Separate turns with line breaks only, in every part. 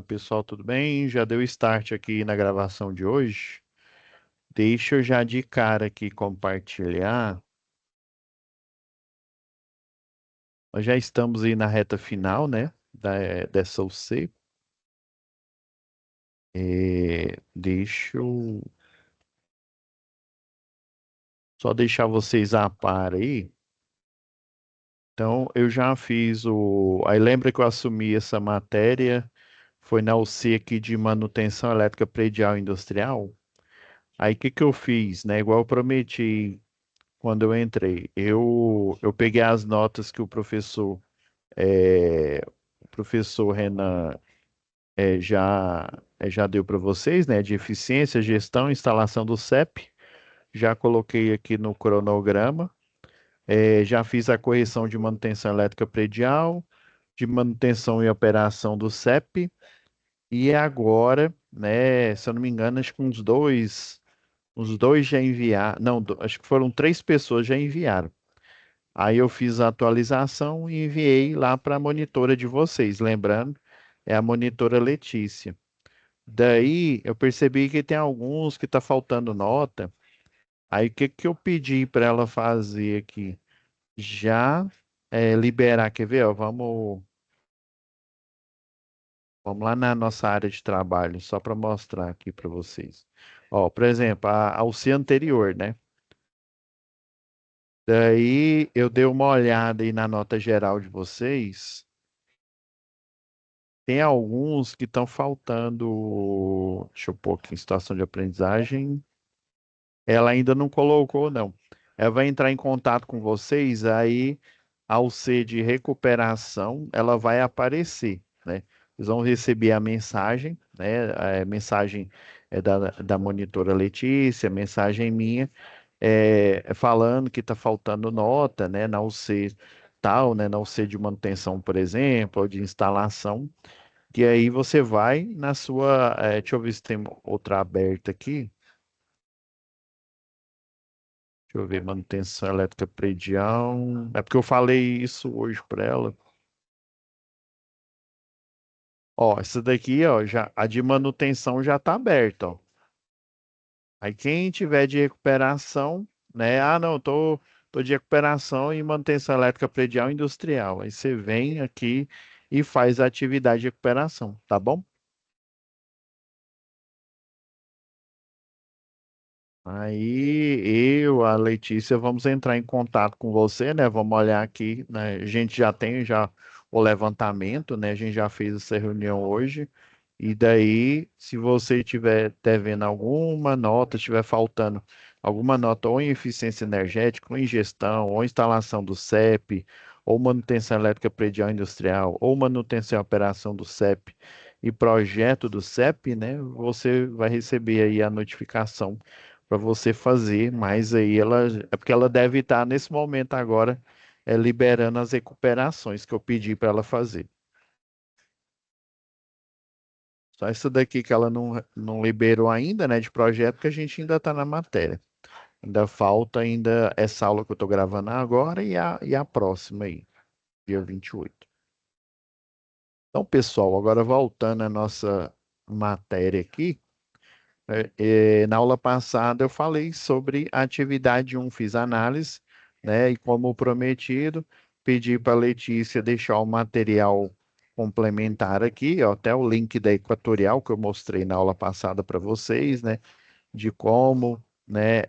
Pessoal, tudo bem? Já deu start aqui na gravação de hoje. Deixa eu já de cara aqui compartilhar. Nós já estamos aí na reta final, né, dessa UC. Deixa eu só deixar vocês a par aí. Então, eu já fiz o. Aí lembra que eu assumi essa matéria? Foi na UC aqui de manutenção elétrica predial industrial. Aí o que que eu fiz, né? Igual eu prometi quando eu entrei. Eu peguei as notas que o professor Renan já deu para vocês, né? De eficiência, gestão, instalação do CEP. Já coloquei aqui no cronograma. Já fiz a correção de manutenção elétrica predial, de manutenção e operação do CEP. E agora, né? Se eu não me engano, acho que uns dois já enviaram. Não, acho que foram três pessoas já enviaram. Aí eu fiz a atualização e enviei lá para a monitora de vocês. Lembrando, é a monitora Letícia. Daí eu percebi que tem alguns que tá faltando nota. Aí o que que eu pedi para ela fazer aqui? Já liberar, quer ver? Ó, vamos lá na nossa área de trabalho, só para mostrar aqui para vocês. Ó, por exemplo, a alcia anterior, né? Daí eu dei uma olhada aí na nota geral de vocês. Tem alguns que estão faltando. Deixa eu pôr aqui em situação de aprendizagem. Ela ainda não colocou, não. Ela vai entrar em contato com vocês, aí, ao ser de recuperação, ela vai aparecer, né? Vocês vão receber a mensagem, né? A mensagem é da monitora Letícia, mensagem minha, falando que está faltando nota, né? Na UC tal, né? Na UC de manutenção, por exemplo, ou de instalação. E aí você vai na sua. Deixa eu ver se tem outra aberta aqui. Deixa eu ver, manutenção elétrica predial. É porque eu falei isso hoje para ela. Ó, essa daqui, ó, já, a de manutenção já está aberta, ó. Aí quem tiver de recuperação, né? Ah, não, tô de recuperação e manutenção elétrica predial industrial. Aí você vem aqui e faz a atividade de recuperação, tá bom? Aí a Letícia, vamos entrar em contato com você, né? Vamos olhar aqui, né? A gente já tem já o levantamento, né? A gente já fez essa reunião hoje. E daí, se você tiver devendo alguma nota, estiver faltando alguma nota ou em eficiência energética, ou em gestão, ou instalação do CEP, ou manutenção elétrica predial industrial, ou manutenção e operação do CEP e projeto do CEP, né? Você vai receber aí a notificação para você fazer, mas aí ela é porque ela deve estar nesse momento agora liberando as recuperações que eu pedi para ela fazer. Só essa daqui que ela não liberou ainda, né, de projeto, que a gente ainda está na matéria. Ainda falta ainda essa aula que eu estou gravando agora e a próxima aí, dia 28. Então, pessoal, agora voltando à nossa matéria aqui, na aula passada eu falei sobre a atividade um, fiz análise, né? E como prometido, pedi para a Letícia deixar o material complementar aqui, ó, até o link da Equatorial que eu mostrei na aula passada para vocês, né? De como, né?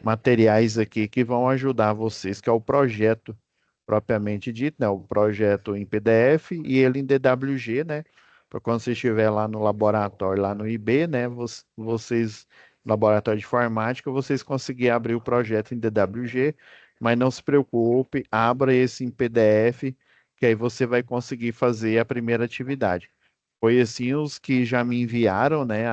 Materiais aqui que vão ajudar vocês, que é o projeto propriamente dito, né? O projeto em PDF e ele em DWG, né? Para quando você estiver lá no laboratório, lá no IB, né? Vocês, laboratório de informática, vocês conseguirem abrir o projeto em DWG, mas não se preocupe, abra esse em PDF, que aí você vai conseguir fazer a primeira atividade. Foi assim os que já me enviaram, né?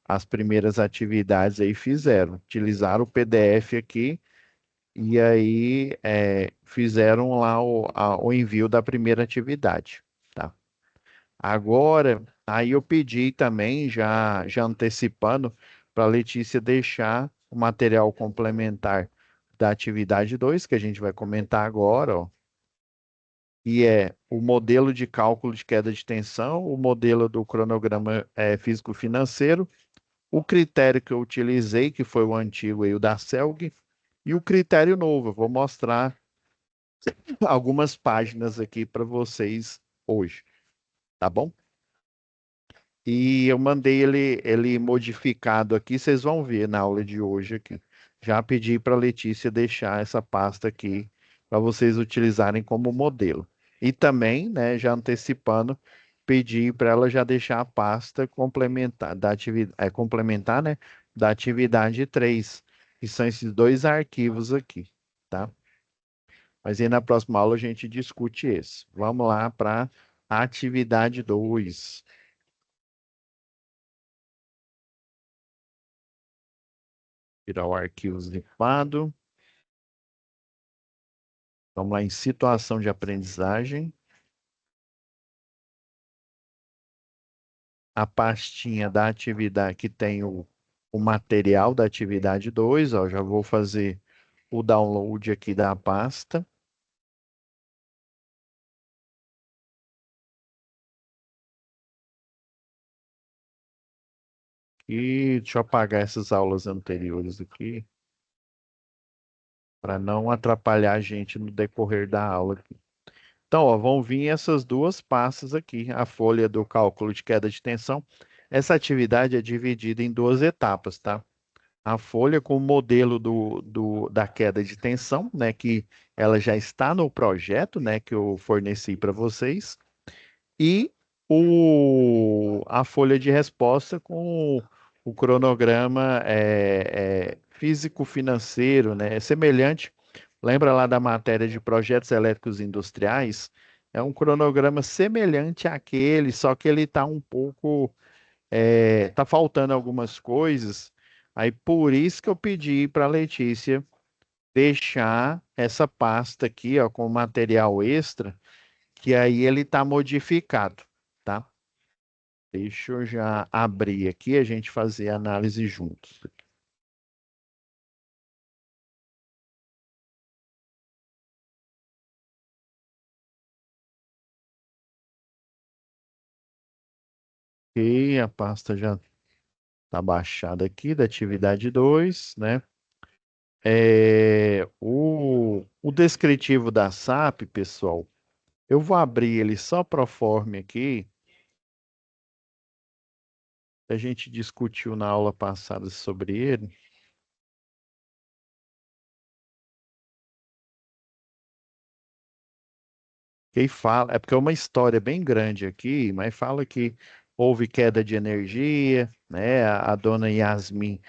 As primeiras atividades aí fizeram, utilizaram o PDF aqui e aí fizeram lá o envio da primeira atividade, tá? Agora, aí eu pedi também, já antecipando, para a Letícia deixar o material complementar da atividade 2 que a gente vai comentar agora, ó. que é o modelo de cálculo de queda de tensão, o modelo do cronograma físico-financeiro, o critério que eu utilizei, que foi o antigo e o da CELG, e o critério novo. Eu vou mostrar algumas páginas aqui para vocês hoje, tá bom? E eu mandei ele modificado aqui, vocês vão ver na aula de hoje aqui. Já pedi para a Letícia deixar essa pasta aqui para vocês utilizarem como modelo. E também, né, já antecipando, pedi para ela já deixar a pasta complementar da atividade, complementar, né, da atividade 3, que são esses dois arquivos aqui, tá? Mas aí na próxima aula a gente discute esse. Vamos lá para a atividade 2. Tirar o arquivo zipado. Vamos lá em situação de aprendizagem. A pastinha da atividade que tem o material da atividade 2, ó, já vou fazer o download aqui da pasta. E deixa eu apagar essas aulas anteriores aqui, para não atrapalhar a gente no decorrer da aula aqui. Então, ó, vão vir essas duas pastas aqui, a folha do cálculo de queda de tensão. Essa atividade é dividida em duas etapas, tá? A folha com o modelo da queda de tensão, né, que ela já está no projeto, né, que eu forneci para vocês, e a folha de resposta com o cronograma físico-financeiro, né, semelhante, lembra lá da matéria de projetos elétricos industriais? É um cronograma semelhante àquele, só que ele está um pouco tá faltando algumas coisas. Aí por isso que eu pedi para a Letícia deixar essa pasta aqui, ó, com material extra, que aí ele tá modificado, tá? Deixa eu já abrir aqui, a gente fazer a análise juntos. Ok, a pasta já está baixada aqui da atividade 2, né? O descritivo da SAP, pessoal, eu vou abrir ele só pro forma aqui. A gente discutiu na aula passada sobre ele. Que fala, é porque é uma história bem grande aqui, mas fala que houve queda de energia, né? A dona Yasmin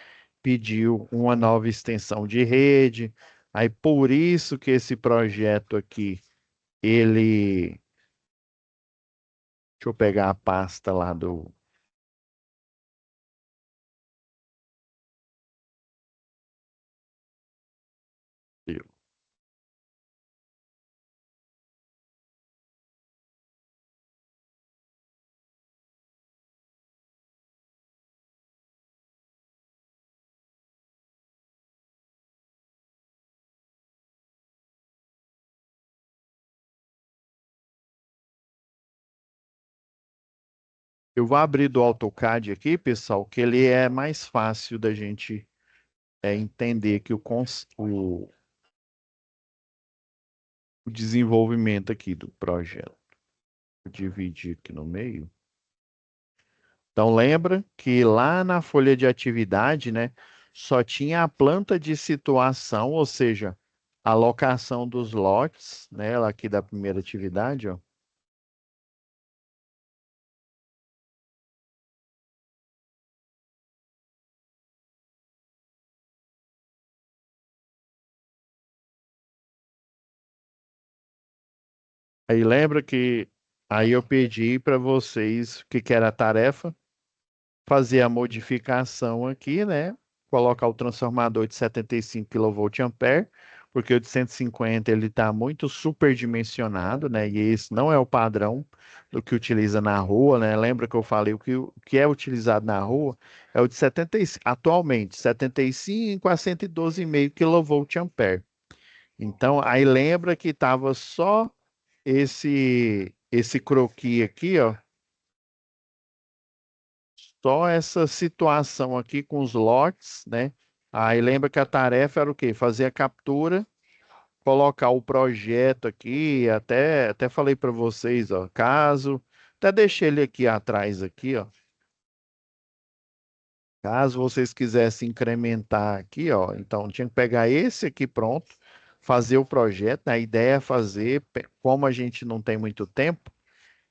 pediu uma nova extensão de rede. Aí por isso que esse projeto aqui, ele, deixa eu pegar a pasta lá do, eu vou abrir do AutoCAD aqui, pessoal, que ele é mais fácil da gente entender que o desenvolvimento aqui do projeto. Vou dividir aqui no meio. Então, lembra que lá na folha de atividade, né, só tinha a planta de situação, ou seja, a alocação dos lotes, né, lá aqui da primeira atividade, ó. Aí lembra que aí eu pedi para vocês o que que era a tarefa? Fazer a modificação aqui, né? Colocar o transformador de 75 kVA, porque o de 150 ele está muito superdimensionado, né? E esse não é o padrão do que utiliza na rua, né? Lembra que eu falei o que é utilizado na rua é o de 75, atualmente 75 a 112,5 kVA. Então, aí lembra que estava só esse croquis aqui, ó, só essa situação aqui com os lotes, né? Aí lembra que a tarefa era o quê? Fazer a captura, colocar o projeto aqui, até falei para vocês, ó, até deixei ele aqui atrás aqui, ó. Caso vocês quisessem incrementar aqui, ó, então tinha que pegar esse aqui pronto, fazer o projeto, né? A ideia é fazer, como a gente não tem muito tempo,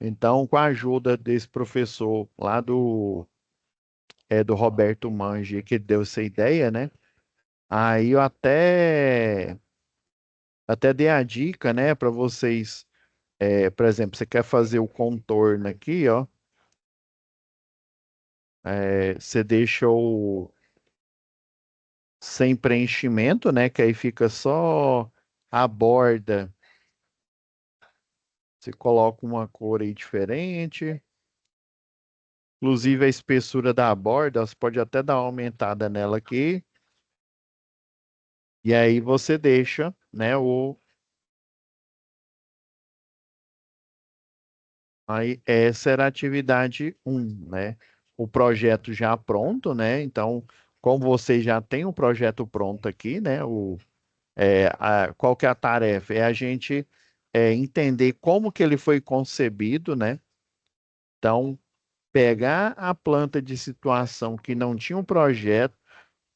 então com a ajuda desse professor lá do Roberto Mangi, que deu essa ideia, né? Aí eu até dei a dica, né, para vocês, por exemplo, você quer fazer o contorno aqui, ó, você deixa o sem preenchimento, né, que aí fica só a borda. Você coloca uma cor aí diferente. Inclusive a espessura da borda, você pode até dar uma aumentada nela aqui. E aí você deixa, né, aí essa era a atividade um, né? O projeto já pronto, né? Então, como você já tem o projeto pronto aqui, né? Qual que é a tarefa? É a gente entender como que ele foi concebido, né? Então, pegar a planta de situação que não tinha um projeto,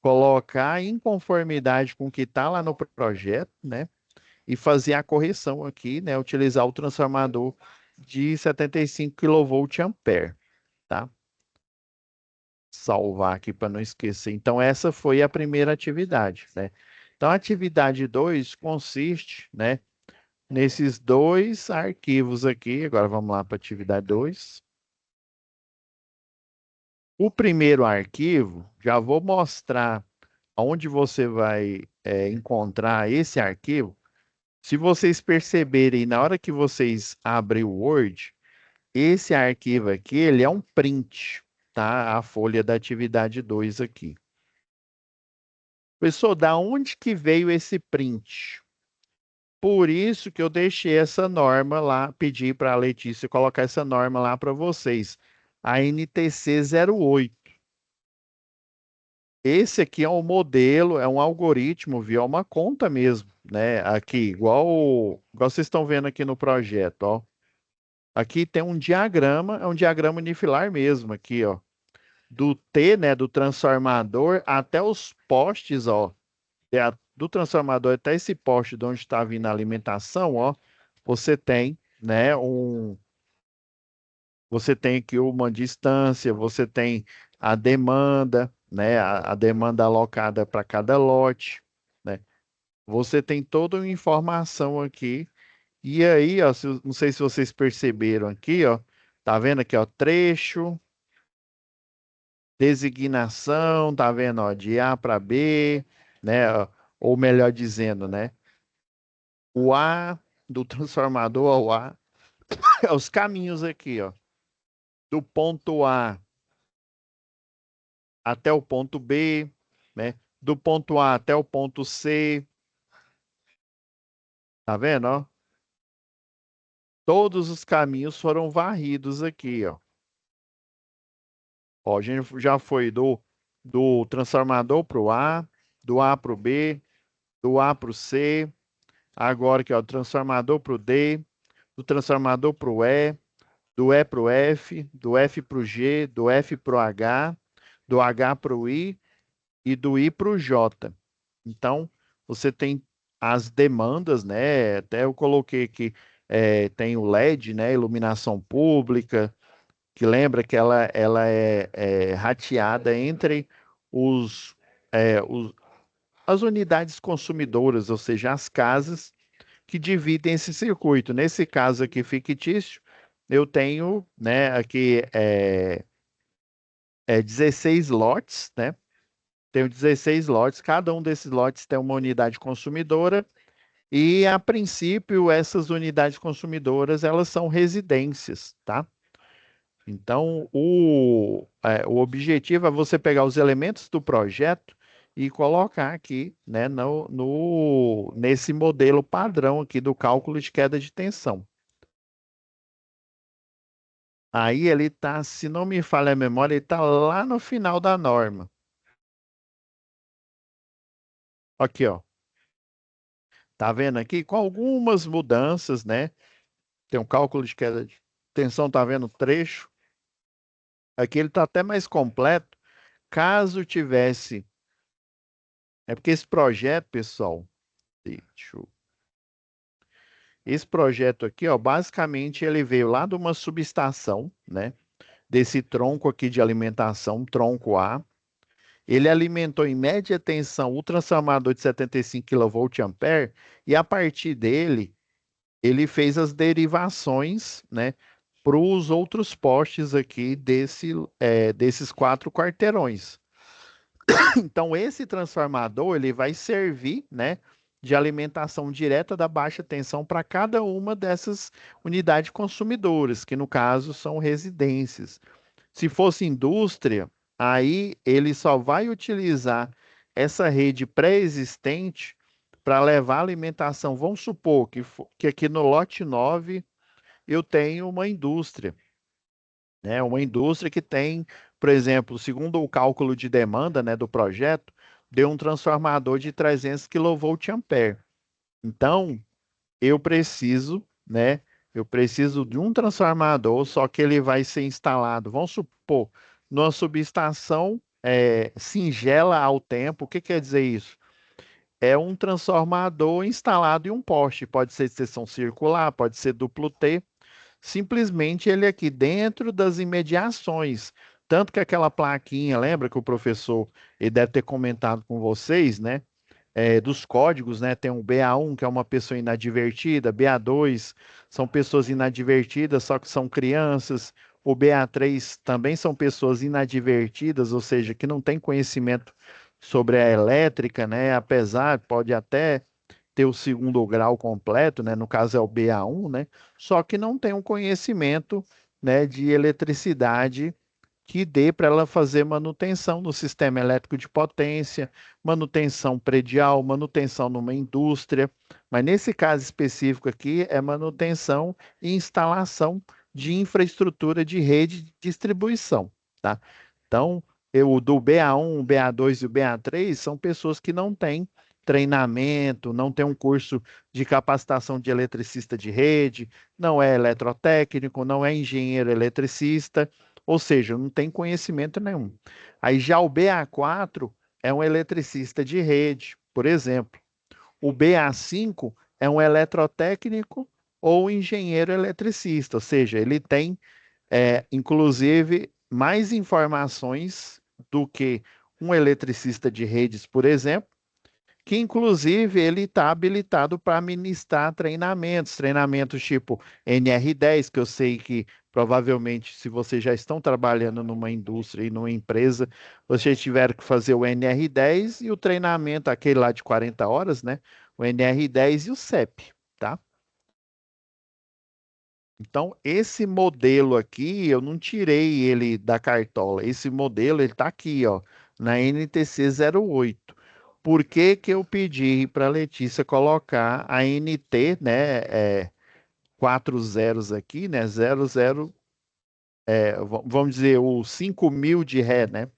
colocar em conformidade com o que está lá no projeto, né? E fazer a correção aqui, né? Utilizar o transformador de 75 kV tá? Salvar aqui para não esquecer. Então, essa foi a primeira atividade, né? Então, a atividade 2 consiste, né, nesses dois arquivos aqui. Agora vamos lá para a atividade 2. O primeiro arquivo, já vou mostrar onde você vai encontrar esse arquivo. Se vocês perceberem, na hora que vocês abrem o Word, esse arquivo aqui, ele é um print, tá? A folha da atividade 2 aqui. Pessoal, da onde que veio esse print? Por isso que eu deixei essa norma lá, pedi para a Letícia colocar essa norma lá para vocês. A NTC 08. Esse aqui é um modelo, é um algoritmo, viu? É uma conta mesmo, né? Aqui, igual vocês estão vendo aqui no projeto, ó. Aqui tem um diagrama, é um diagrama unifilar mesmo, aqui, ó. Do T, né, do transformador até os postes, ó. Do transformador até esse poste de onde está vindo a alimentação, ó. Você tem, né, você tem aqui uma distância, você tem a demanda, né, a demanda alocada para cada lote, né? Você tem toda uma informação aqui. E aí, ó, não sei se vocês perceberam aqui, ó, tá vendo aqui, ó, trecho, designação, tá vendo, ó, de A para B, né, ó, ou melhor dizendo, né, o A do transformador ao A, os caminhos aqui, ó, do ponto A até o ponto B, né, do ponto A até o ponto C, tá vendo, ó? Todos os caminhos foram varridos aqui, ó. Ó, a gente já foi do transformador para o A, do A para o B, do A para o C, agora aqui, ó, do transformador para o D, do transformador para o E, do E para o F, do F para o G, do F para o H, do H para o I e do I para o J. Então, você tem as demandas, né? Até eu coloquei aqui, tem o LED, né? Iluminação pública, que lembra que ela é rateada entre os, as unidades consumidoras, ou seja, as casas que dividem esse circuito. Nesse caso aqui fictício, eu tenho, né, aqui 16 lotes, né? Tenho 16 lotes, cada um desses lotes tem uma unidade consumidora e, a princípio, essas unidades consumidoras, elas são residências, tá? Então, o objetivo é você pegar os elementos do projeto e colocar aqui, né, nesse modelo padrão aqui do cálculo de queda de tensão. Aí ele está, se não me falha a memória, ele está lá no final da norma. Aqui, ó. Tá vendo aqui? Com algumas mudanças, né? Tem um cálculo de queda de tensão, tá vendo o trecho? Aqui ele está até mais completo. Caso tivesse. É porque esse projeto, pessoal, deixa eu- esse projeto aqui, ó, basicamente ele veio lá de uma subestação, né? Desse tronco aqui de alimentação, tronco A. Ele alimentou em média tensão o transformador de 75 kVA e a partir dele ele fez as derivações, né, para os outros postes aqui desses quatro quarteirões. Então, esse transformador ele vai servir, né, de alimentação direta da baixa tensão para cada uma dessas unidades consumidoras, que no caso são residências. Se fosse indústria, aí ele só vai utilizar essa rede pré-existente para levar alimentação. Vamos supor que aqui no lote 9 eu tenho uma indústria, né? Uma indústria que tem, por exemplo, segundo o cálculo de demanda, né, do projeto, deu um transformador de 300 kVA. Então, eu preciso, né? Eu preciso de um transformador, só que ele vai ser instalado, vamos supor, numa subestação singela ao tempo. O que quer dizer isso? É um transformador instalado em um poste. Pode ser de seção circular, pode ser duplo T. Simplesmente ele aqui dentro das imediações. Tanto que aquela plaquinha, lembra que o professor ele deve ter comentado com vocês, né? Dos códigos, né? Tem um BA1, que é uma pessoa inadvertida, BA2 são pessoas inadvertidas, só que são crianças. O BA3 também são pessoas inadvertidas, ou seja, que não têm conhecimento sobre a elétrica, né? Apesar, pode até ter o segundo grau completo, né? No caso é o BA1, né? Só que não tem um conhecimento, né, de eletricidade que dê para ela fazer manutenção no sistema elétrico de potência, manutenção predial, manutenção numa indústria. Mas nesse caso específico aqui é manutenção e instalação de infraestrutura de rede de distribuição, tá? Então, o do BA1, o BA2 e o BA3 são pessoas que não têm treinamento, não têm um curso de capacitação de eletricista de rede, não é eletrotécnico, não é engenheiro eletricista, ou seja, não tem conhecimento nenhum. Aí já o BA4 é um eletricista de rede, por exemplo. O BA5 é um eletrotécnico ou engenheiro eletricista, ou seja, ele tem, inclusive, mais informações do que um eletricista de redes, por exemplo, que inclusive ele está habilitado para ministrar treinamentos tipo NR10, que eu sei que provavelmente, se vocês já estão trabalhando numa indústria e numa empresa, vocês tiveram que fazer o NR10 e o treinamento, aquele lá de 40 horas, né? O NR10 e o CEP, tá? Então, esse modelo aqui, eu não tirei ele da cartola. Esse modelo, ele está aqui, ó, na NTC 08. Por que que eu pedi para a Letícia colocar a NT, né, quatro zeros aqui, né, 00, vamos dizer, o 5.000 de Ré, né?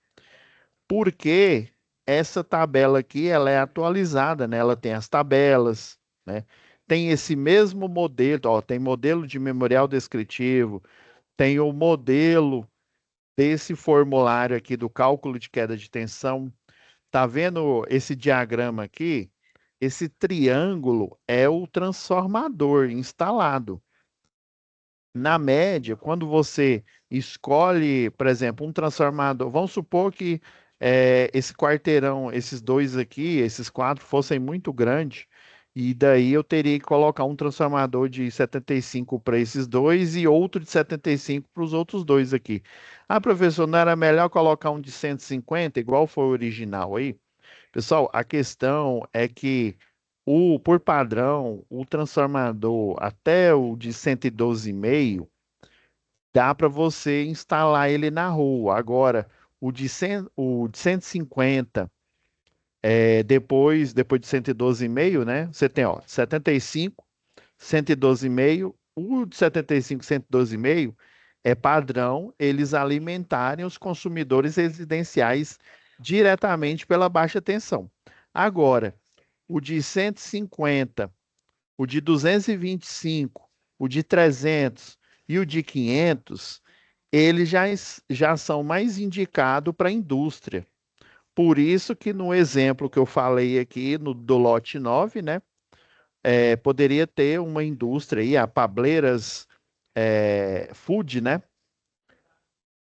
Porque essa tabela aqui, ela é atualizada, né? Ela tem as tabelas, né? Tem esse mesmo modelo, ó, tem modelo de memorial descritivo, tem o modelo desse formulário aqui do cálculo de queda de tensão. Tá vendo esse diagrama aqui? Esse triângulo é o transformador instalado. Na média, quando você escolhe, por exemplo, um transformador, vamos supor que esse quarteirão, esses dois aqui, esses quatro, fossem muito grandes, e daí eu teria que colocar um transformador de 75 para esses dois e outro de 75 para os outros dois aqui. Ah, professor, não era melhor colocar um de 150, igual foi o original aí? Pessoal, a questão é que por padrão, o transformador até o de 112,5 dá para você instalar ele na rua. Agora, o de 150, depois de 112,5, né? Você tem, ó, 75, 112,5. O de 75, 112,5 é padrão eles alimentarem os consumidores residenciais diretamente pela baixa tensão. Agora, o de 150, o de 225, o de 300 e o de 500, eles já são mais indicados para a indústria. Por isso que no exemplo que eu falei aqui, do lote 9, né, poderia ter uma indústria aí, a Pableiras Food, né?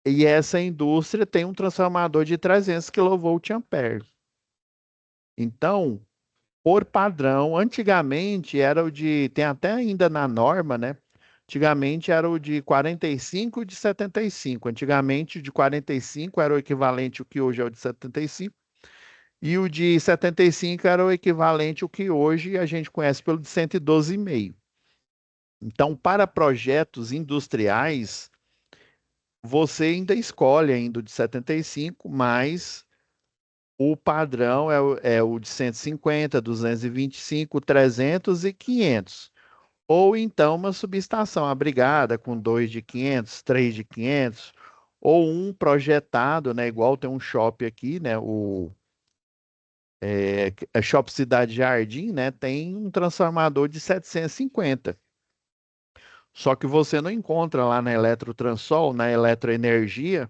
E essa indústria tem um transformador de 300 kVA. Então, por padrão, antigamente era o de, tem até ainda na norma, né? Antigamente era o de 45 e de 75. Antigamente o de 45 era o equivalente ao que hoje é o de 75, e o de 75 era o equivalente ao que hoje a gente conhece pelo de 112,5. Então, para projetos industriais, você ainda escolhe ainda o de 75, mas o padrão é o de 150, 225, 300 e 500. Ou então uma subestação abrigada com dois de 500, três de 500, ou um projetado, né? Igual tem um shopping aqui, né? A Shop Cidade Jardim, né? Tem um transformador de 750. Só que você não encontra lá na Eletrotransol, na Eletroenergia,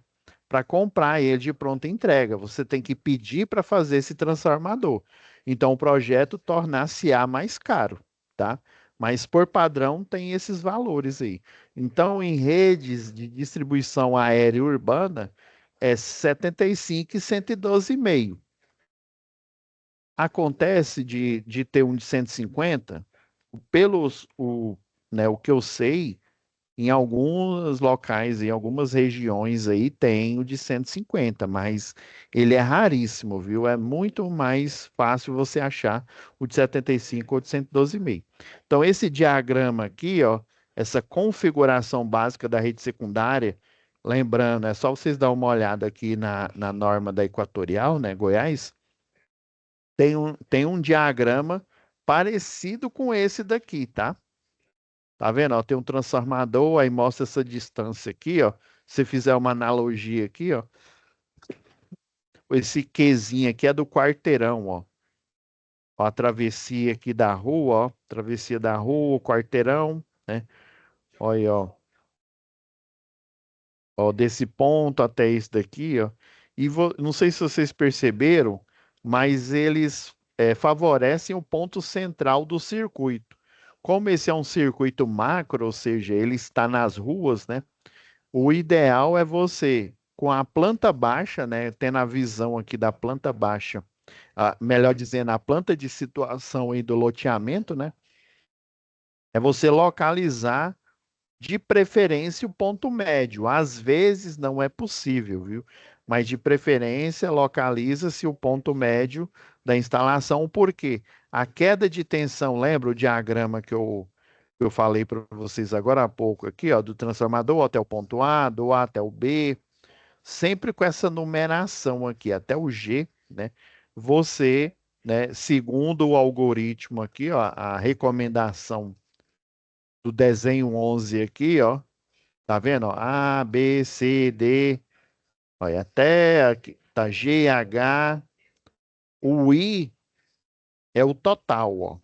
para comprar ele de pronta entrega. Você tem que pedir para fazer esse transformador. Então o projeto tornar-se-á mais caro, tá? Mas por padrão tem esses valores aí. Então em redes de distribuição aérea urbana é 75 e 112,5. Acontece de ter um de 150, o que eu sei, em alguns locais, em algumas regiões aí tem o de 150, mas ele é raríssimo, viu? É muito mais fácil você achar o de 75 ou de 112,5. Então, esse diagrama aqui, ó, essa configuração básica da rede secundária, lembrando, é só vocês dar uma olhada aqui na norma da Equatorial, né, Goiás, tem um diagrama parecido com esse daqui, tá? Tá vendo? Ó, tem um transformador, aí mostra essa distância aqui, ó. Se fizer uma analogia aqui, ó, esse Qzinho aqui é do quarteirão, ó. Ó, a travessia aqui da rua, ó. Travessia da rua, quarteirão, né? Olha aí, ó. Ó, desse ponto até esse daqui, ó. E não sei se vocês perceberam, mas eles favorecem o ponto central do circuito. Como esse é um circuito macro, ou seja, ele está nas ruas, né? O ideal é você, com a planta baixa, né, tendo a visão aqui da planta baixa, melhor dizendo, a planta de situação aí do loteamento, né, é você localizar de preferência o ponto médio. Às vezes não é possível, viu? Mas de preferência localiza-se o ponto médio da instalação, porque a queda de tensão, lembra o diagrama que eu falei para vocês agora há pouco aqui, ó, do transformador até o ponto A, do A até o B, sempre com essa numeração aqui, até o G, né? Você, né, segundo o algoritmo aqui, ó, a recomendação do desenho 11 aqui, ó, tá vendo? Ó? A, B, C, D, olha, até aqui, tá G, H, o I é o total, ó.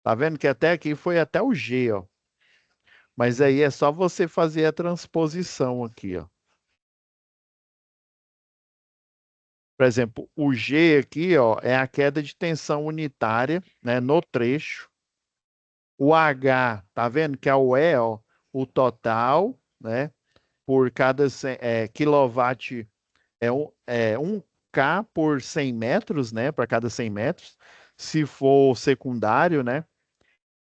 Tá vendo que até aqui foi até o G, ó. Mas aí é só você fazer a transposição aqui, ó. Por exemplo, o G aqui, ó, é a queda de tensão unitária, né, no trecho. O H, tá vendo que é o E, ó, o total, né, por cada quilowatt é 1K por 100 metros, né, para cada 100 metros. Se for secundário, né,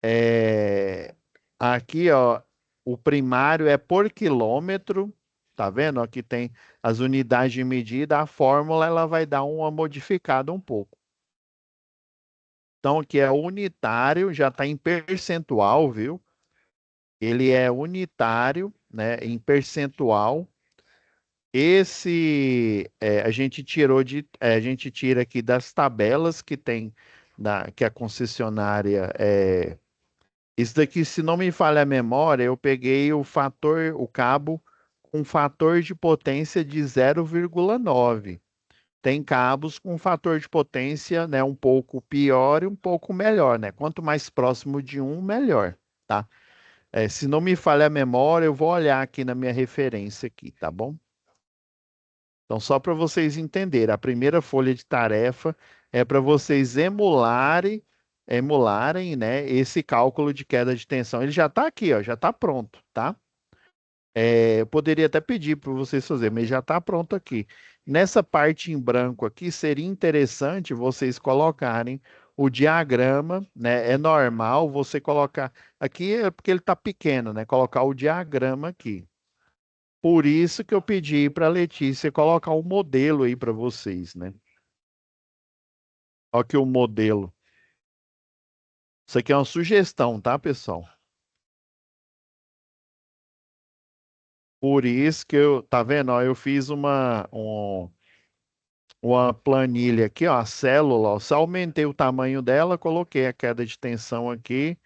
é, aqui, ó, o primário é por quilômetro, tá vendo? Aqui tem as unidades de medida, a fórmula ela vai dar uma modificada um pouco. Então, aqui é unitário, já está em percentual, viu? Ele é unitário, né, em percentual. A gente tira aqui das tabelas que tem que a concessionária Isso daqui, se não me falha a memória, eu peguei o cabo com fator de potência de 0,9. Tem cabos com fator de potência, né, um pouco pior e um pouco melhor, né? Quanto mais próximo de um, melhor, tá? Se não me falha a memória, eu vou olhar aqui na minha referência aqui, tá bom? Então, só para vocês entenderem, a primeira folha de tarefa é para vocês emularem, né, esse cálculo de queda de tensão. Ele já está aqui, ó, já está pronto, tá? Eu poderia até pedir para vocês fazerem, mas já está pronto aqui. Nessa parte em branco aqui, seria interessante vocês colocarem o diagrama, né? É normal você colocar. Aqui é porque ele está pequeno, né? Colocar o diagrama aqui. Por isso que eu pedi para a Letícia colocar o modelo aí para vocês, né? Olha aqui o modelo. Isso aqui é uma sugestão, tá, pessoal? Por isso que tá vendo? Ó, eu fiz uma planilha aqui, ó, a célula, ó, só aumentei o tamanho dela, coloquei a queda de tensão aqui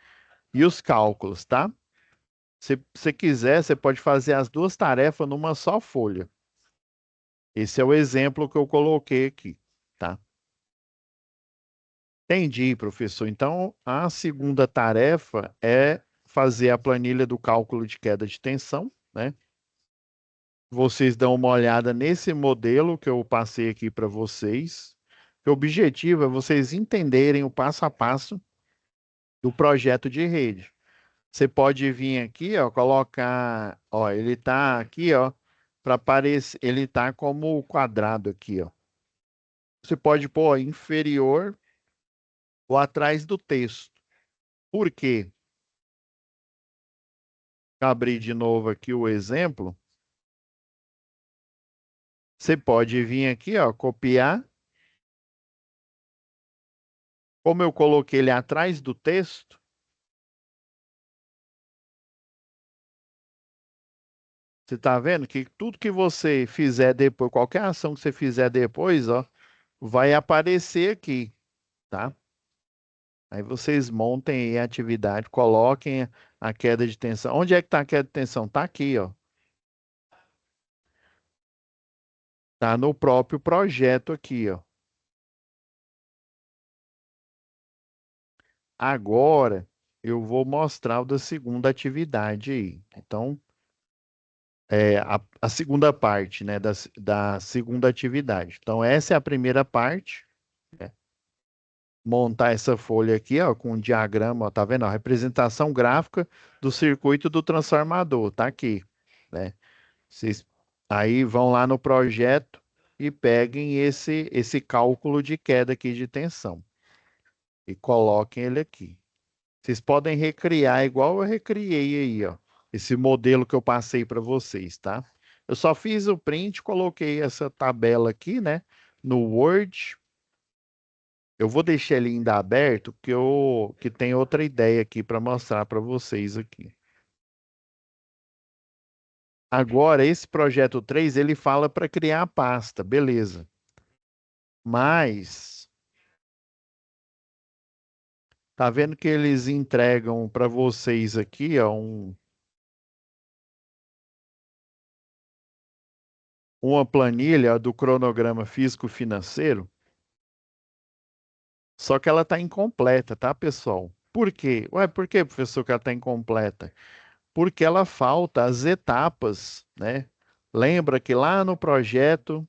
e os cálculos, tá? Se você quiser, você pode fazer as duas tarefas numa só folha. Esse é o exemplo que eu coloquei aqui, tá? Entendi, professor. Então, a segunda tarefa é fazer a planilha do cálculo de queda de tensão, né? Vocês dão uma olhada nesse modelo que eu passei aqui para vocês. O objetivo é vocês entenderem o passo a passo do projeto de rede. Você pode vir aqui, ó, colocar, ó, ele está aqui, ó, para aparecer, ele está como quadrado aqui, ó. Você pode pôr inferior ou atrás do texto. Por quê? Abrir de novo aqui o exemplo. Você pode vir aqui, ó, copiar. Como eu coloquei ele atrás do texto, você está vendo que tudo que você fizer depois, qualquer ação que você fizer depois, ó, vai aparecer aqui, tá? Aí vocês montem aí a atividade, coloquem a queda de tensão. Onde é que está a queda de tensão? Está aqui, ó. Está no próprio projeto aqui, ó. Agora eu vou mostrar o da segunda atividade aí. Então, a segunda parte, né, da segunda atividade. Então, essa é a primeira parte, né? Montar essa folha aqui, ó, com um diagrama, ó, tá vendo? A representação gráfica do circuito do transformador, tá aqui, né? Vocês aí vão lá no projeto e peguem esse cálculo de queda aqui de tensão e coloquem ele aqui. Vocês podem recriar igual eu recriei aí, ó, esse modelo que eu passei para vocês, tá? Eu só fiz o print, coloquei essa tabela aqui, né, no Word. Eu vou deixar ele ainda aberto, porque eu que tem outra ideia aqui para mostrar para vocês aqui. Agora, esse projeto 3 ele fala para criar a pasta, beleza. Mas tá vendo que eles entregam para vocês aqui, ó, uma planilha do cronograma físico-financeiro, só que ela está incompleta, tá, pessoal? Por quê? Ué, por que, professor, que ela está incompleta? Porque ela falta as etapas, né? Lembra que lá no projeto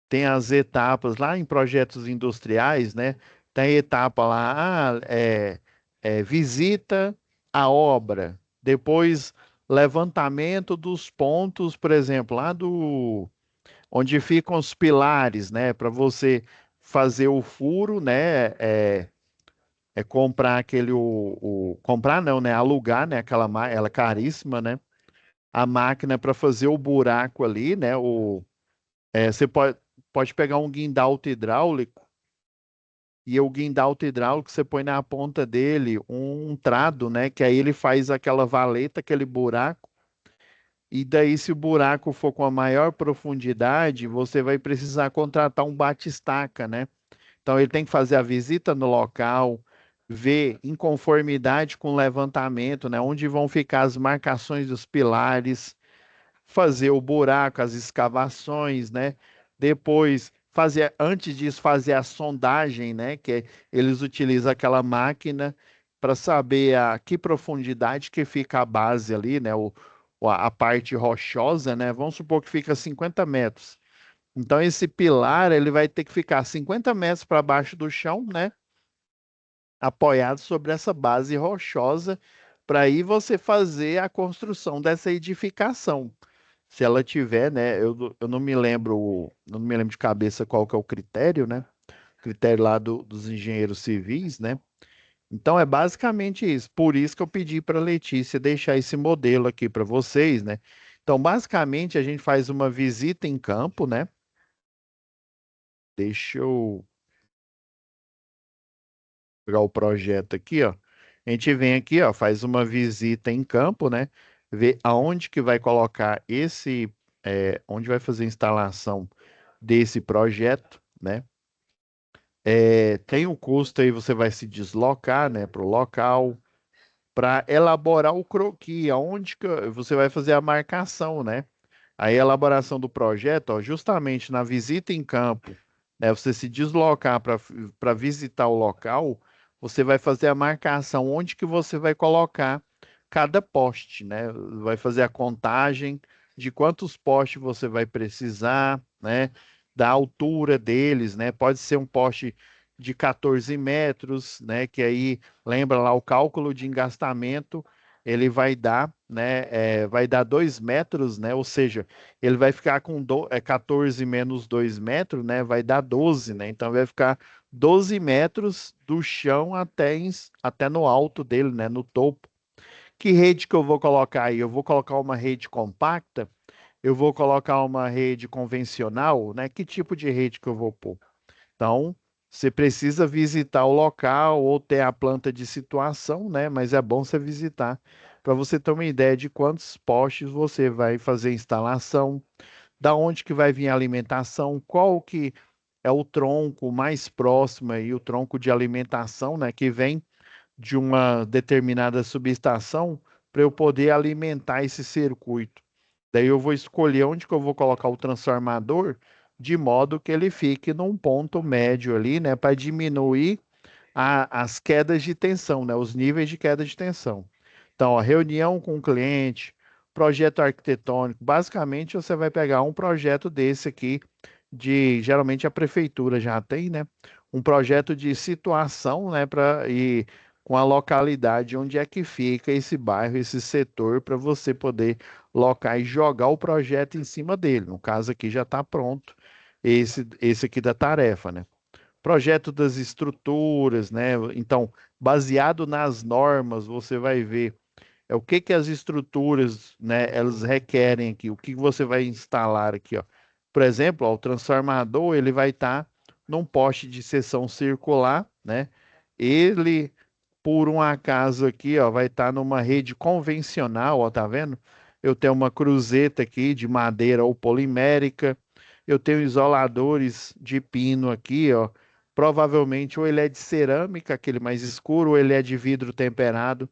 tem as etapas, lá em projetos industriais, né? Tem a etapa lá, visita a obra, depois levantamento dos pontos, por exemplo, lá do onde ficam os pilares, né? Para você fazer o furo, né? Comprar comprar não, né? Alugar, né? Ela é caríssima, né? A máquina para fazer o buraco ali, né? Você pode pegar um guindalto hidráulico e o guindalto hidráulico você põe na ponta dele um trado, né? Que aí ele faz aquela valeta, aquele buraco. E daí, se o buraco for com a maior profundidade, você vai precisar contratar um bate-estaca, né? Então ele tem que fazer a visita no local, ver inconformidade com o levantamento, né? Onde vão ficar as marcações dos pilares, fazer o buraco, as escavações, né? Depois fazer, antes disso, fazer a sondagem, né? Eles utilizam aquela máquina para saber a que profundidade que fica a base ali, né? A parte rochosa, né? Vamos supor que fica 50 metros. Então esse pilar ele vai ter que ficar 50 metros para baixo do chão, né? Apoiado sobre essa base rochosa, para aí você fazer a construção dessa edificação. Se ela tiver, né? Eu não me lembro de cabeça qual que é o critério, né? Critério lá dos engenheiros civis, né? Então é basicamente isso. Por isso que eu pedi para a Letícia deixar esse modelo aqui para vocês, né? Então, basicamente, a gente faz uma visita em campo, né? Deixa eu pegar o projeto aqui, ó. A gente vem aqui, ó, faz uma visita em campo, né? Ver aonde que vai colocar onde vai fazer a instalação desse projeto, né? Tem um custo aí, você vai se deslocar, né, para o local, para elaborar o croquis, aonde que você vai fazer a marcação, né? A elaboração do projeto, ó, justamente na visita em campo, né, você se deslocar para visitar o local, você vai fazer a marcação onde que você vai colocar cada poste, né? Vai fazer a contagem de quantos postes você vai precisar, né? Da altura deles, né? Pode ser um poste de 14 metros, né? Que aí lembra lá o cálculo de engastamento, ele vai dar, né? Vai dar 2 metros, né? Ou seja, ele vai ficar com 14 menos 2 metros, né? Vai dar 12, né? Então vai ficar 12 metros do chão até no alto dele, né? No topo. Que rede que eu vou colocar aí? Eu vou colocar uma rede compacta? Eu vou colocar uma rede convencional, né? Que tipo de rede que eu vou pôr? Então, você precisa visitar o local ou ter a planta de situação, né? Mas é bom você visitar para você ter uma ideia de quantos postes você vai fazer a instalação, da onde que vai vir a alimentação, qual que é o tronco mais próximo aí, o tronco de alimentação, né, que vem de uma determinada subestação para eu poder alimentar esse circuito. Daí eu vou escolher onde que eu vou colocar o transformador, de modo que ele fique num ponto médio ali, né, para diminuir as quedas de tensão, né, os níveis de queda de tensão. Então, ó, reunião com o cliente, projeto arquitetônico. Basicamente, você vai pegar um projeto desse aqui, geralmente a prefeitura já tem, né? Um projeto de situação, né? E com a localidade onde é que fica esse bairro, esse setor, para você poder locar e jogar o projeto em cima dele. No caso aqui já está pronto esse aqui da tarefa, né? Projeto das estruturas, né? Então, baseado nas normas, você vai ver o que que as estruturas, né, elas requerem aqui, o que você vai instalar aqui, ó. Por exemplo, ó, o transformador, ele vai estar num poste de seção circular, né? Ele, por um acaso aqui, ó, vai estar numa rede convencional, ó, tá vendo? Eu tenho uma cruzeta aqui de madeira ou polimérica, eu tenho isoladores de pino aqui, ó. Provavelmente ou ele é de cerâmica, aquele mais escuro, ou ele é de vidro temperado.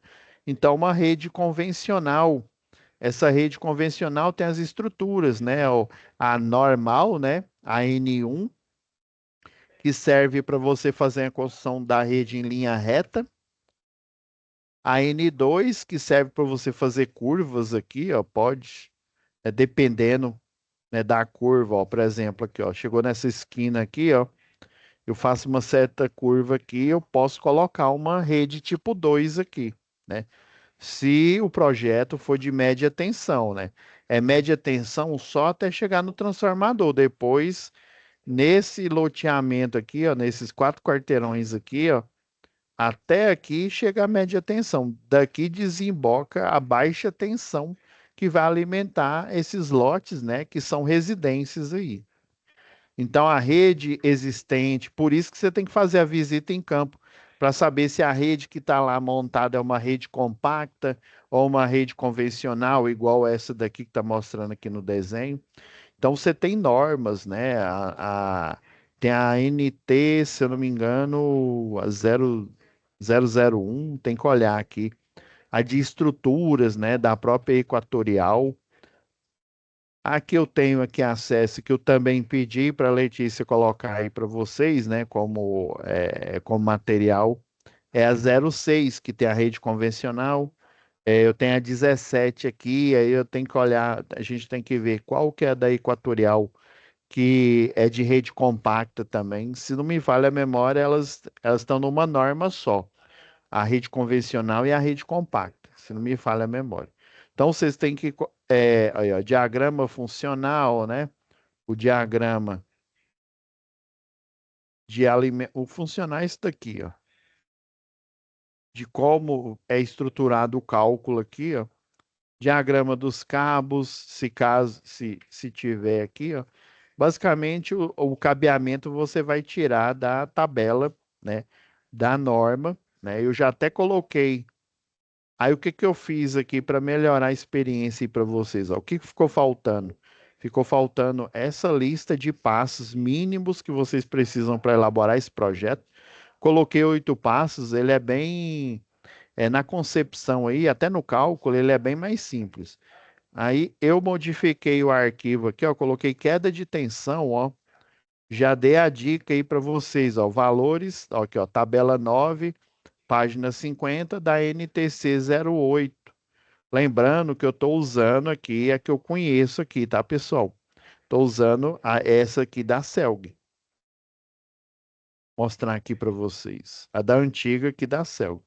Então, uma rede convencional, essa rede convencional tem as estruturas, né? A normal, né? A N1, que serve para você fazer a construção da rede em linha reta. A N2, que serve para você fazer curvas aqui, ó, pode, dependendo, né, da curva, ó, por exemplo, aqui, ó, chegou nessa esquina aqui, ó, eu faço uma certa curva aqui, eu posso colocar uma rede tipo 2 aqui, né? Se o projeto for de média tensão, né? É média tensão só até chegar no transformador. Depois, nesse loteamento aqui, ó, nesses 4 quarteirões aqui, ó, até aqui chega a média tensão. Daqui desemboca a baixa tensão que vai alimentar esses lotes, né, que são residências aí. Então, a rede existente, por isso que você tem que fazer a visita em campo, para saber se a rede que está lá montada é uma rede compacta ou uma rede convencional, igual essa daqui que está mostrando aqui no desenho. Então, você tem normas, né? Tem a NT, se eu não me engano, a 0. 001, tem que olhar aqui. A de estruturas, né, da própria Equatorial. Aqui eu tenho aqui acesso que eu também pedi para a Letícia colocar aí para vocês, né, como material. É a 06 que tem a rede convencional. Eu tenho a 17 aqui, aí eu tenho que olhar, a gente tem que ver qual que é a da Equatorial, que é de rede compacta também. Se não me falha a memória, elas estão numa norma só, a rede convencional e a rede compacta, se não me falha a memória. Então vocês têm que, aí, ó, diagrama funcional, né? O diagrama de alimento, o funcional é isso daqui, ó, de como é estruturado o cálculo aqui, ó. Diagrama dos cabos, se tiver aqui, ó. Basicamente, o cabeamento você vai tirar da tabela, né? Da norma, né? Eu já até coloquei. Aí o que que eu fiz aqui para melhorar a experiência para vocês? Ó? O que que ficou faltando? Ficou faltando essa lista de passos mínimos que vocês precisam para elaborar esse projeto. Coloquei 8 passos, ele é bem, na concepção aí, até no cálculo, ele é bem mais simples. Aí eu modifiquei o arquivo aqui, ó, coloquei queda de tensão, ó. Já dei a dica aí para vocês, ó, valores, ó, aqui, ó, tabela 9, página 50 da NTC 08. Lembrando que eu estou usando aqui a que eu conheço aqui, tá, pessoal? Estou usando essa aqui da Celg. Mostrar aqui para vocês. A da antiga aqui da Celg.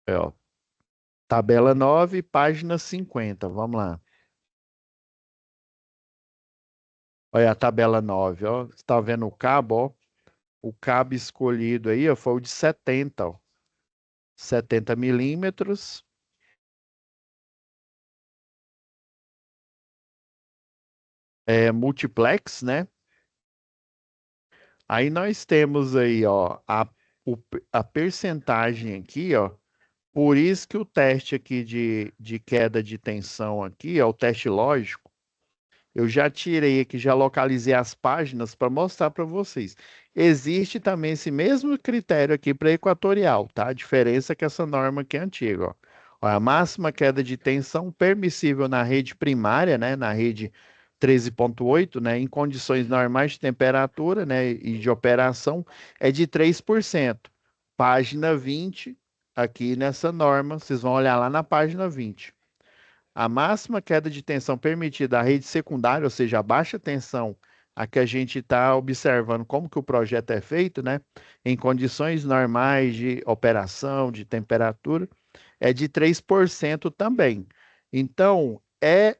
É, ó, tabela 9, página 50. Vamos lá. Olha a tabela 9, ó. Você está vendo o cabo, ó? O cabo escolhido aí, ó, foi o de 70, ó. 70 milímetros, multiplex, né? Aí nós temos aí, ó, a percentagem aqui, ó. Por isso que o teste aqui de queda de tensão aqui, ó, o teste lógico, eu já tirei aqui, já localizei as páginas para mostrar para vocês. Existe também esse mesmo critério aqui para equatorial, tá? A diferença é que essa norma aqui é antiga, ó. Ó, a máxima queda de tensão permissível na rede primária, né, na rede 13,8, né, em condições normais de temperatura, né, e de operação, é de 3%. Página 20, aqui nessa norma, vocês vão olhar lá na página 20. A máxima queda de tensão permitida à rede secundária, ou seja, a baixa tensão, a que a gente está observando como que o projeto é feito, né? Em condições normais de operação, de temperatura, é de 3% também. Então, é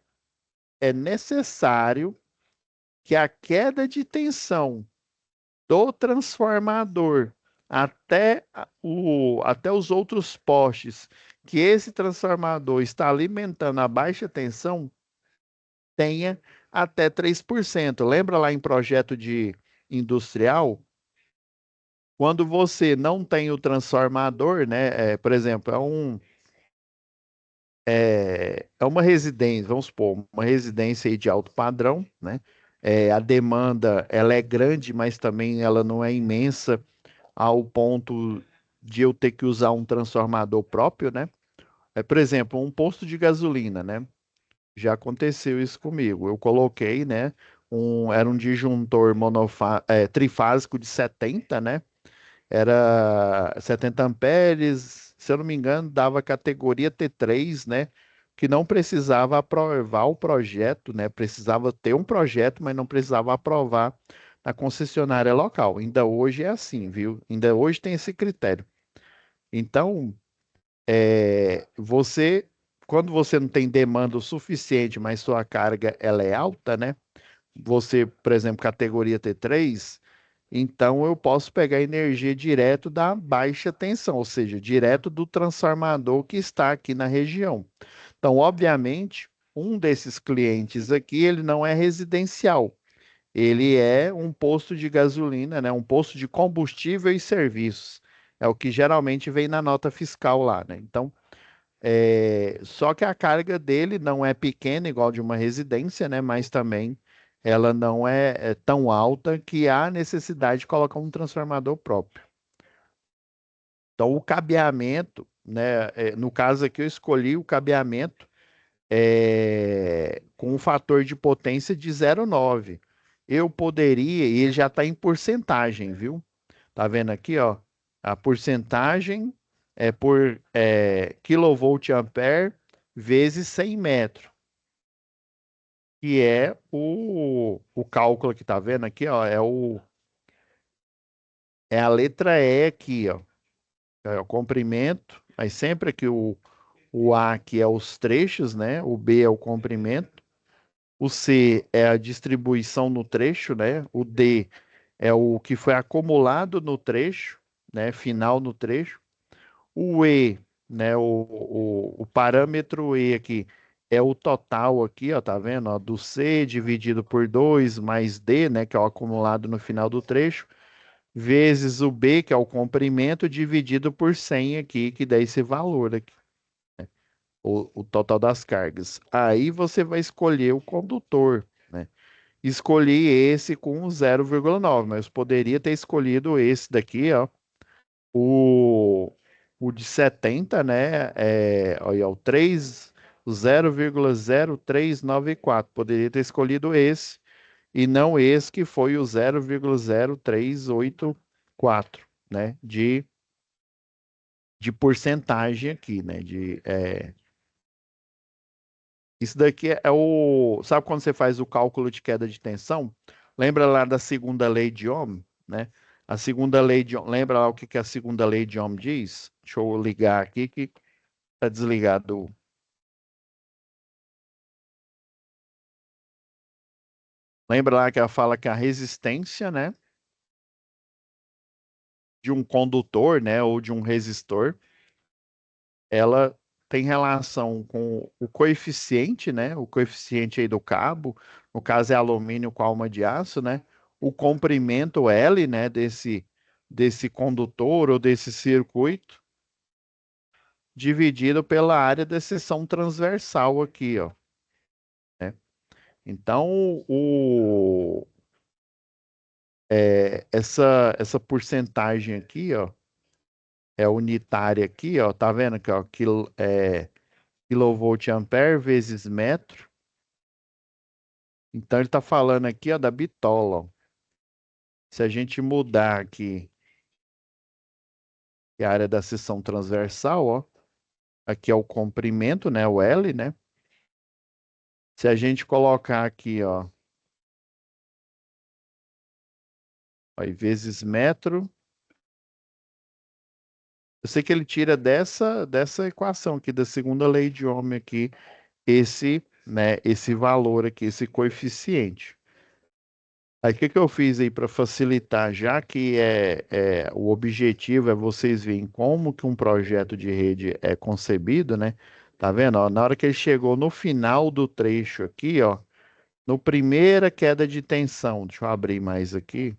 necessário que a queda de tensão do transformador até os outros postes que esse transformador está alimentando a baixa tensão tenha até 3%. Lembra lá em projeto de industrial? Quando você não tem o transformador, né? Por exemplo, é uma residência, vamos supor, uma residência aí de alto padrão, né? A demanda ela é grande, mas também ela não é imensa ao ponto de eu ter que usar um transformador próprio, né? Por exemplo, um posto de gasolina, né? Já aconteceu isso comigo. Eu coloquei, né? Era um disjuntor trifásico de 70, né? Era 70 amperes, se eu não me engano, dava categoria T3, né? Que não precisava aprovar o projeto, né? Precisava ter um projeto, mas não precisava aprovar na concessionária local. Ainda hoje é assim, viu? Ainda hoje tem esse critério. Então, você, quando você não tem demanda o suficiente, mas sua carga ela é alta, né? Você, por exemplo, categoria T3, então eu posso pegar energia direto da baixa tensão, ou seja, direto do transformador que está aqui na região. Então, obviamente, um desses clientes aqui, ele não é residencial. Ele é um posto de gasolina, né? Um posto de combustível e serviços. É o que geralmente vem na nota fiscal lá, né? Então, Só que a carga dele não é pequena, igual de uma residência, né? Mas também ela não é tão alta que há necessidade de colocar um transformador próprio. Então, o cabeamento, né? No caso aqui, eu escolhi o cabeamento com um fator de potência de 0,9. Eu poderia, e ele já está em porcentagem, viu? Tá vendo aqui, ó? A porcentagem é por kilovolt ampere vezes 100 metros, que é o cálculo que tá vendo aqui, ó, é a letra E aqui, ó, é o comprimento, mas sempre que o A aqui é os trechos, né? O B é o comprimento, o C é a distribuição no trecho, né? O D é o que foi acumulado no trecho, né? Final no trecho. O E, né? O parâmetro E aqui é o total aqui, ó, tá vendo? Ó, do C dividido por 2 mais D, né? Que é o acumulado no final do trecho, vezes o B, que é o comprimento, dividido por 100 aqui, que dá esse valor aqui, o total das cargas. Aí você vai escolher o condutor, né? Escolhi esse com 0,9, mas poderia ter escolhido esse daqui, ó, o, o de 70, né? Olha, o 0,0394. Poderia ter escolhido esse e não esse que foi o 0,0384, né? De porcentagem aqui, né? Isso daqui é o. Sabe quando você faz o cálculo de queda de tensão? Lembra lá da segunda lei de Ohm, né? A segunda lei de Ohm, lembra lá o que que a segunda lei de Ohm diz? Deixa eu ligar aqui que tá desligado. Lembra lá que ela fala que a resistência, né, de um condutor, né, ou de um resistor, ela tem relação com o coeficiente, né, o coeficiente aí do cabo, no caso é alumínio com alma de aço, né, o comprimento L, né, desse condutor ou desse circuito, dividido pela área da seção transversal aqui, ó, né? Então, essa porcentagem aqui, ó, é unitária aqui, ó, tá vendo que ó, kilovolt ampere vezes metro. Então ele está falando aqui, ó, da bitola, ó. Se a gente mudar aqui a área da seção transversal, ó, aqui é o comprimento, né, o L, né? Se a gente colocar aqui, ó, e vezes metro, eu sei que ele tira dessa equação aqui, da segunda lei de Ohm aqui, esse valor aqui, esse coeficiente. Aí o que que eu fiz aí para facilitar, já que o objetivo é vocês verem como que um projeto de rede é concebido, né? Tá vendo? Ó, na hora que ele chegou no final do trecho aqui, ó, no primeira queda de tensão, deixa eu abrir mais aqui.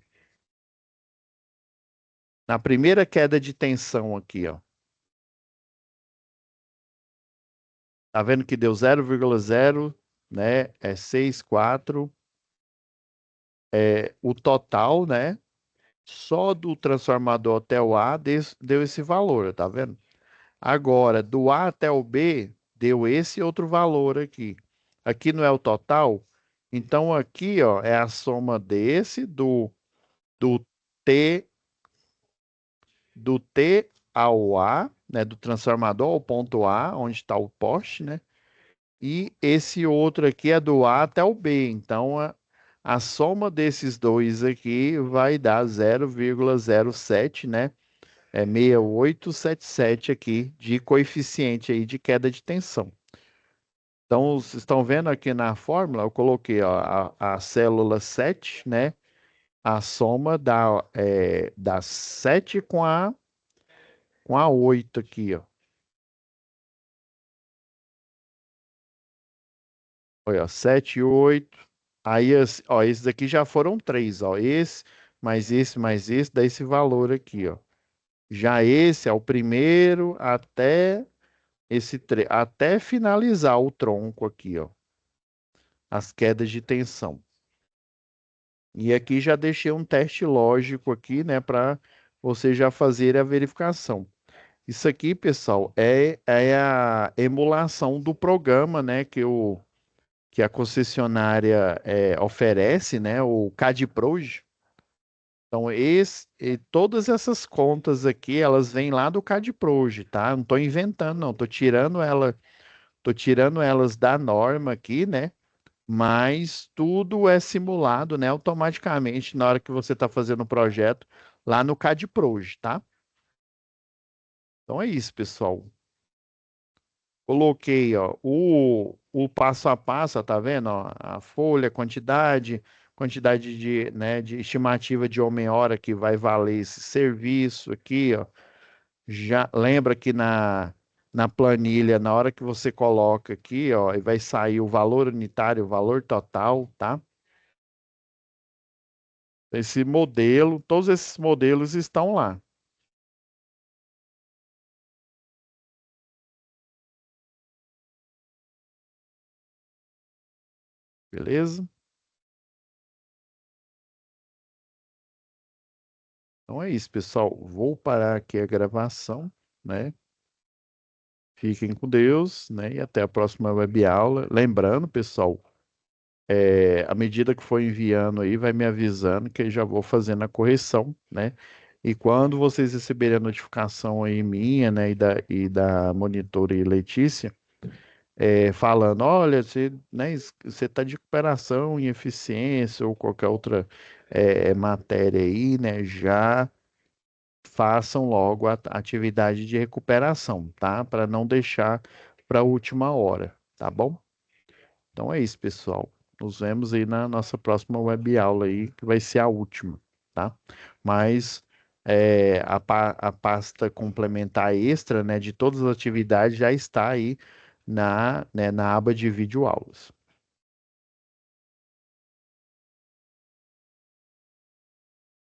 Na primeira queda de tensão aqui, ó, tá vendo que deu 0,0, né? 64, o total, né? Só do transformador até o A deu esse valor, tá vendo? Agora, do A até o B, deu esse outro valor aqui. Aqui não é o total. Então, aqui, ó, é a soma do T, do T ao A, né, do transformador ao ponto A, onde está o poste, né? E esse outro aqui é do A até o B. Então, a soma desses dois aqui vai dar 0,07, né? 6877 aqui de coeficiente aí de queda de tensão. Então, vocês estão vendo aqui na fórmula, eu coloquei ó, a célula 7, né? A soma dá 7 com a 8 aqui, ó. Olha, ó, 7 e 8. Aí, ó, esses aqui já foram três, ó. Mais esse, dá esse valor aqui, ó. Já esse é o primeiro até até finalizar o tronco aqui, ó, as quedas de tensão. E aqui já deixei um teste lógico aqui, né, para você já fazer a verificação. Isso aqui, pessoal, é a emulação do programa, né, que a concessionária oferece, né, o CADPROG. Então, todas essas contas aqui, elas vêm lá do CADPROG, tá? Não estou inventando, não. Tô tirando elas da norma aqui, né? Mas tudo é simulado, né, automaticamente na hora que você está fazendo o projeto lá no CADPROG, tá? Então é isso, pessoal. Coloquei, ó, o passo a passo, ó, tá vendo? Ó, a folha, quantidade de, né, de estimativa de homem-hora que vai valer esse serviço aqui, ó. Já lembra que na planilha, na hora que você coloca aqui, ó, e vai sair o valor unitário, o valor total, tá? Esse modelo, todos esses modelos estão lá, beleza? Então é isso, pessoal. Vou parar aqui a gravação, né? Fiquem com Deus, né? E até a próxima web aula. Lembrando, pessoal, à medida que for enviando aí, vai me avisando que eu já vou fazendo a correção, né? E quando vocês receberem a notificação aí minha, né, e da monitora e Letícia, falando, olha, você, né, você está de recuperação em eficiência ou qualquer outra matéria aí, né, já façam logo a atividade de recuperação, tá? Para não deixar para a última hora, tá bom? Então é isso, pessoal. Nos vemos aí na nossa próxima web aula aí, que vai ser a última, tá? Mas a pasta complementar extra, né, de todas as atividades já está aí na aba de videoaulas.